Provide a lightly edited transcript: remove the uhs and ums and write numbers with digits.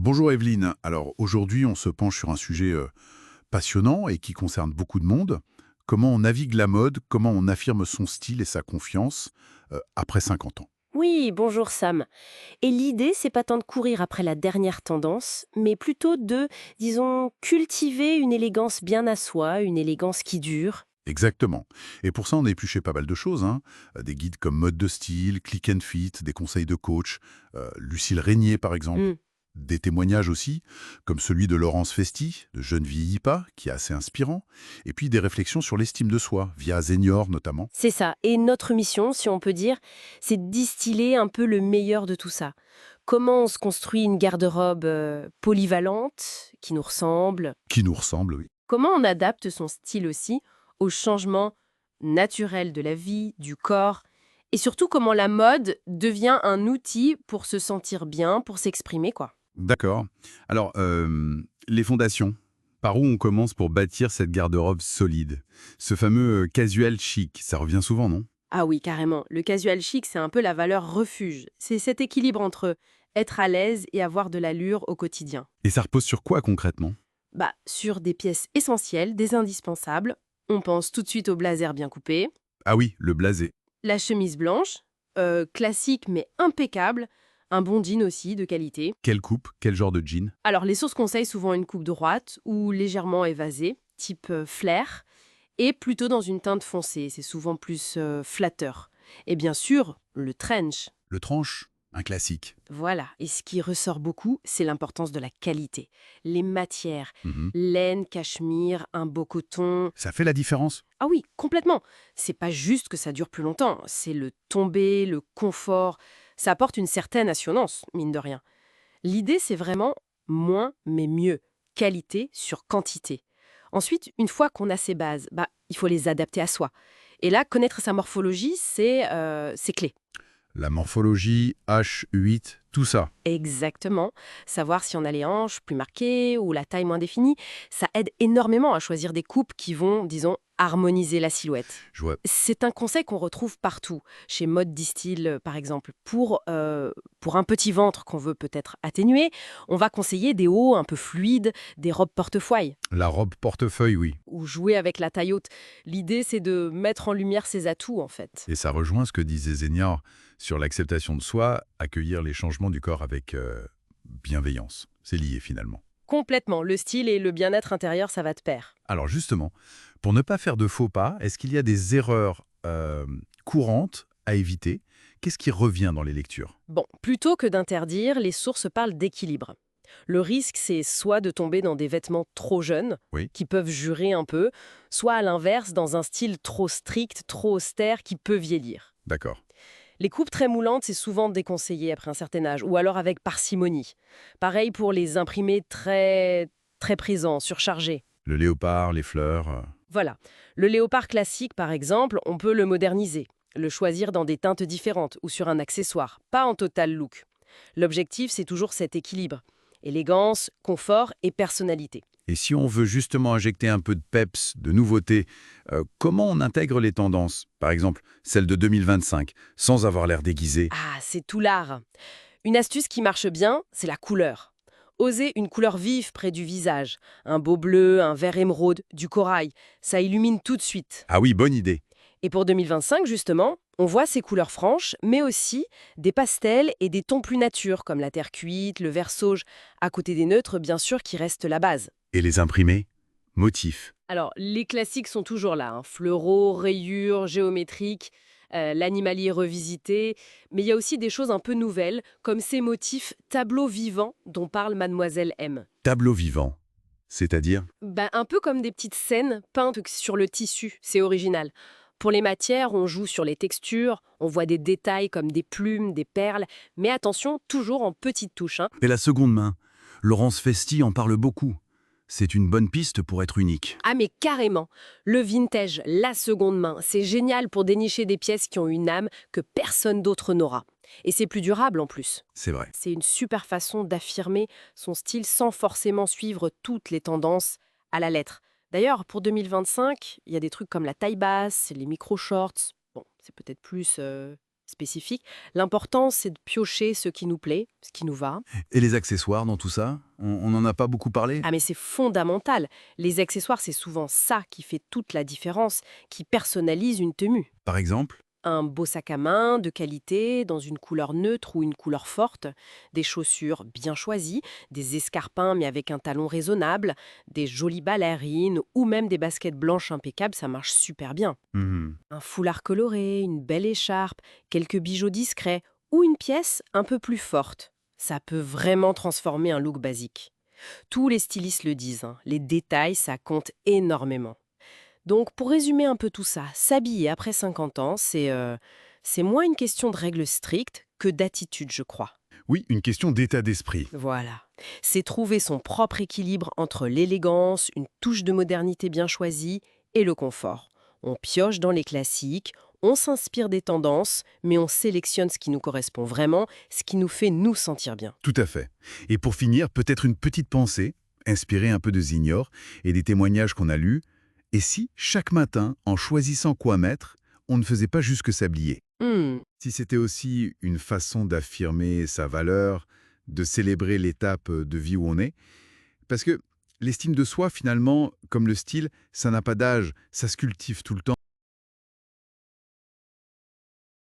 Bonjour Evelyne. Alors aujourd'hui, on se penche sur un sujet passionnant et qui concerne beaucoup de monde. Comment on navigue la mode, comment on affirme son style et sa confiance après 50 ans. Oui, bonjour Sam. Et l'idée, c'est pas tant de courir après la dernière tendance, mais plutôt de, disons, cultiver une élégance bien à soi, une élégance qui dure. Exactement. Et pour ça, on a épluché pas mal de choses, hein. Des guides comme Mode de style, Click and Fit, des conseils de coach, Lucille Régnier par exemple. Hmm, Des témoignages aussi, comme celui de Laurence Festi, de Je ne vieillis pas, qui est assez inspirant. Et puis des réflexions sur l'estime de soi, via Zenior notamment. c'est ça. Et notre mission, si on peut dire, c'est de distiller un peu le meilleur de tout ça. Comment on se construit une garde-robe polyvalente, qui nous ressemble. Qui nous ressemble, oui. Comment on adapte son style aussi aux changements naturels de la vie, du corps. Et surtout, comment la mode devient un outil pour se sentir bien, pour s'exprimer, quoi. D'accord. Alors, les fondations. Par où on commence pour bâtir cette garde-robe solide? Ce fameux casual chic, ça revient souvent, non? Ah oui, carrément. Le casual chic, c'est un peu la valeur refuge. C'est cet équilibre entre être à l'aise et avoir de l'allure au quotidien. Et ça repose sur quoi concrètement? Bah, sur des pièces essentielles, des indispensables. On pense tout de suite au blazer bien coupé, Ah oui, le blasé. la chemise blanche, classique mais impeccable, un bon jean aussi de qualité. Quelle coupe? Quel genre de jean? Alors, les sources conseillent souvent une coupe droite ou légèrement évasée, type flair, et plutôt dans une teinte foncée. C'est souvent plus flatteur. Et bien sûr, le trench. Le tranche? Un classique. Voilà. Et ce qui ressort beaucoup, c'est l'importance de la qualité. Les matières, Mhm. laine, cachemire, un beau coton. Ça fait la différence? Ah oui, complètement. C'est pas juste que ça dure plus longtemps, c'est le tombé, le confort. Ça apporte une certaine assurance, mine de rien. L'idée, c'est vraiment moins mais mieux. Qualité sur quantité. Ensuite, une fois qu'on a ces bases, il faut les adapter à soi. Et là, connaître sa morphologie, c'est clé. La morphologie, H8, tout ça. Exactement. Savoir si on a les hanches plus marquées ou la taille moins définie, ça aide énormément à choisir des coupes qui vont, disons, harmoniser la silhouette. Je vois. C'est un conseil qu'on retrouve partout, chez Mode Distill par exemple. Pour un petit ventre qu'on veut peut-être atténuer, on va conseiller des hauts un peu fluides, des robes portefeuille, La robe portefeuille, oui. ou jouer avec la taille haute. L'idée, c'est de mettre en lumière ses atouts en fait. Et ça rejoint ce que disait Zénior sur l'acceptation de soi, accueillir les changements du corps avec bienveillance. C'est lié finalement. Complètement, le style et le bien-être intérieur, ça va de pair. Alors justement, pour ne pas faire de faux pas, est-ce qu'il y a des erreurs courantes à éviter? Qu'est-ce qui revient dans les lectures? Bon, plutôt que d'interdire, les sources parlent d'équilibre. Le risque, c'est soit de tomber dans des vêtements trop jeunes, Oui, qui peuvent jurer un peu, soit à l'inverse, dans un style trop strict, trop austère, qui peut vieillir. d'accord. Les coupes très moulantes, c'est souvent déconseillé après un certain âge, ou alors avec parcimonie. Pareil pour les imprimés très présents, surchargés. Le léopard, les fleurs. Voilà. Le léopard classique, par exemple, on peut le moderniser, le choisir dans des teintes différentes ou sur un accessoire, pas en total look. L'objectif, c'est toujours cet équilibre. Élégance, confort et personnalité. Et si on veut justement injecter un peu de peps, de nouveauté, comment on intègre les tendances? Par exemple, celle de 2025, sans avoir l'air déguisé. Ah, c'est tout l'art. Une astuce qui marche bien, c'est la couleur. Oser une couleur vive près du visage. Un beau bleu, un vert émeraude, du corail. Ça illumine tout de suite. Ah oui, bonne idée. Et pour 2025, justement, on voit ces couleurs franches, mais aussi des pastels et des tons plus nature, comme la terre cuite, le vert sauge, à côté des neutres, bien sûr, qui restent la base. Et les imprimés? Motifs. Alors, les classiques sont toujours là, hein. Fleuraux, rayures, géométriques, l'animalier revisité, mais il y a aussi des choses un peu nouvelles, comme ces motifs tableaux vivants dont parle Mademoiselle M. Tableau vivant. C'est-à-dire? Un peu comme des petites scènes peintes sur le tissu, c'est original. Pour les matières, on joue sur les textures, on voit des détails comme des plumes, des perles, mais attention, toujours en petites touches, hein. Et la seconde main. Laurence Festi en parle beaucoup. C'est une bonne piste pour être unique. Ah mais carrément. Le vintage, la seconde main, c'est génial pour dénicher des pièces qui ont une âme que personne d'autre n'aura. Et c'est plus durable en plus. C'est vrai. C'est une super façon d'affirmer son style sans forcément suivre toutes les tendances à la lettre. D'ailleurs, pour 2025, il y a des trucs comme la taille basse, les micro-shorts. Bon, c'est peut-être plus spécifique. L'important, c'est de piocher ce qui nous plaît, ce qui nous va. Et les accessoires dans tout ça? On n'en a pas beaucoup parlé? Ah mais c'est fondamental. Les accessoires, c'est souvent ça qui fait toute la différence, qui personnalise une tenue. Par exemple? Un beau sac à main de qualité, dans une couleur neutre ou une couleur forte, des chaussures bien choisies, des escarpins mais avec un talon raisonnable, des jolies ballerines ou même des baskets blanches impeccables, ça marche super bien. Mhm. Un foulard coloré, une belle écharpe, quelques bijoux discrets ou une pièce un peu plus forte. Ça peut vraiment transformer un look basique. Tous les stylistes le disent, hein, les détails, ça compte énormément. Donc, pour résumer un peu tout ça, s'habiller après 50 ans, c'est moins une question de règles strictes que d'attitude, je crois. Oui, une question d'état d'esprit. Voilà. C'est trouver son propre équilibre entre l'élégance, une touche de modernité bien choisie et le confort. On pioche dans les classiques, on s'inspire des tendances, mais on sélectionne ce qui nous correspond vraiment, ce qui nous fait nous sentir bien. Tout à fait. Et pour finir, peut-être une petite pensée, inspirée un peu de Zignor et des témoignages qu'on a lus. Et si, chaque matin, en choisissant quoi mettre, on ne faisait pas juste que s'habiller? Hmm. Si c'était aussi une façon d'affirmer sa valeur, de célébrer l'étape de vie où on est. Parce que l'estime de soi, finalement, comme le style, ça n'a pas d'âge, ça se cultive tout le temps.